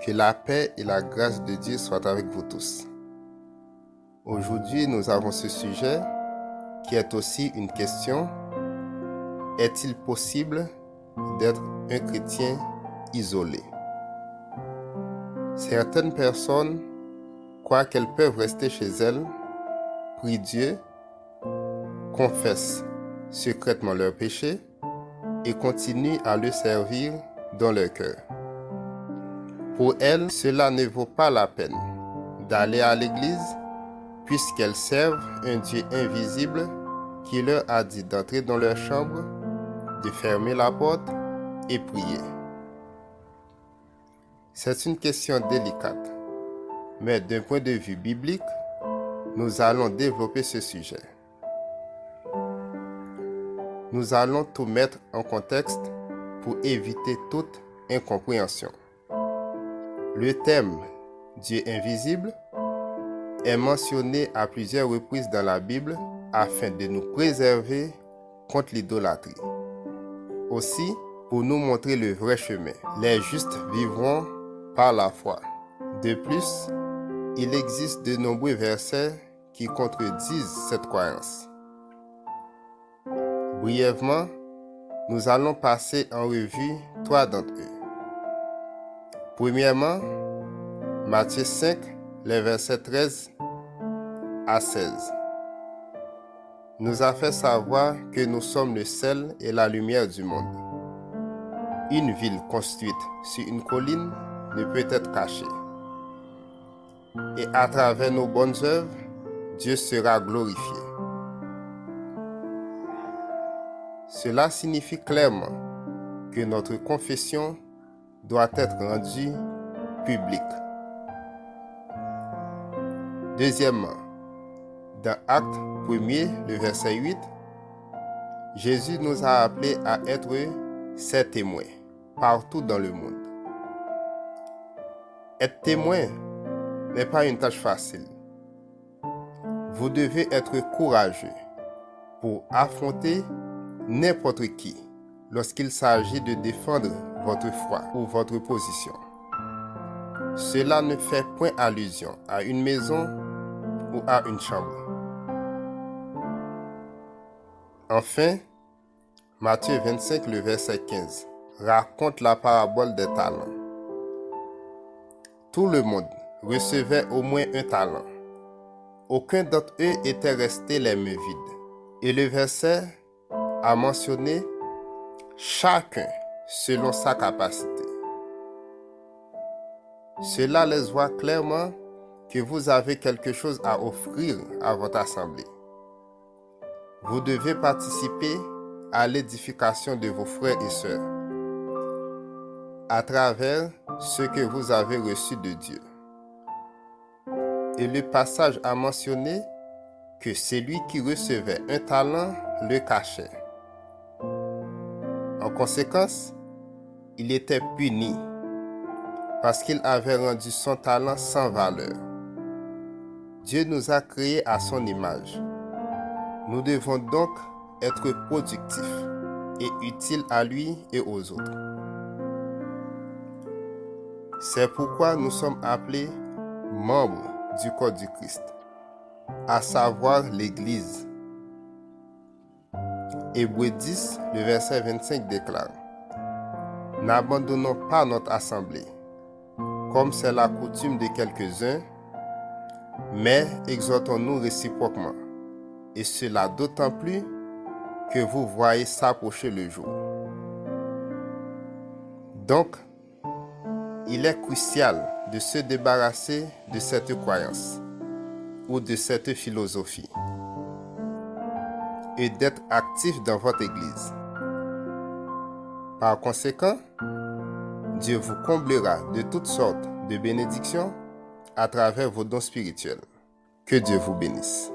Que la paix et la grâce de Dieu soient avec vous tous. Aujourd'hui, nous avons ce sujet qui est aussi une question. Est-il possible d'être un chrétien isolé? Certaines personnes croient qu'elles peuvent rester chez elles, prient Dieu, confessent secrètement leurs péchés et continuent à le servir dans leur cœur. Pour elles, cela ne vaut pas la peine d'aller à l'église puisqu'elles servent un Dieu invisible qui leur a dit d'entrer dans leur chambre, de fermer la porte et prier. C'est une question délicate, mais d'un point de vue biblique, nous allons développer ce sujet. Nous allons tout mettre en contexte pour éviter toute incompréhension. Le thème Dieu invisible est mentionné à plusieurs reprises dans la Bible afin de nous préserver contre l'idolâtrie. Aussi, pour nous montrer le vrai chemin, les justes vivront par la foi. De plus, il existe de nombreux versets qui contredisent cette croyance. Brièvement, nous allons passer en revue 3 d'entre eux. Premièrement, Matthieu 5, les versets 13 à 16, nous a fait savoir que nous sommes le sel et la lumière du monde. Une ville construite sur une colline ne peut être cachée. Et à travers nos bonnes œuvres, Dieu sera glorifié. Cela signifie clairement que notre confession doit être rendue publique. Deuxièmement, dans Actes 1er, le verset 8, Jésus nous a appelés à être ses témoins partout dans le monde. Être témoin n'est pas une tâche facile. Vous devez être courageux pour affronter n'importe qui lorsqu'il s'agit de défendre votre foi ou votre position. Cela ne fait point allusion à une maison ou à une chambre. Enfin, Matthieu 25, le verset 15, raconte la parabole des talents. Tout le monde recevait au moins un talent. Aucun d'entre eux était resté les mains vides. Et le verset a mentionné chacun selon sa capacité. Cela laisse voir clairement que vous avez quelque chose à offrir à votre assemblée. Vous devez participer à l'édification de vos frères et sœurs à travers ce que vous avez reçu de Dieu. Et le passage a mentionné que celui qui recevait un talent le cachait. En conséquence, il était puni parce qu'il avait rendu son talent sans valeur. Dieu nous a créés à son image. Nous devons donc être productifs et utiles à lui et aux autres. C'est pourquoi nous sommes appelés membres du corps du Christ, à savoir l'Église. Hébreux 10, le verset 25 déclare: N'abandonnons pas notre assemblée, comme c'est la coutume de quelques-uns, mais exhortons-nous réciproquement, et cela d'autant plus que vous voyez s'approcher le jour. Donc, il est crucial de se débarrasser de cette croyance ou de cette philosophie et d'être actif dans votre Église. Par conséquent, Dieu vous comblera de toutes sortes de bénédictions à travers vos dons spirituels. Que Dieu vous bénisse.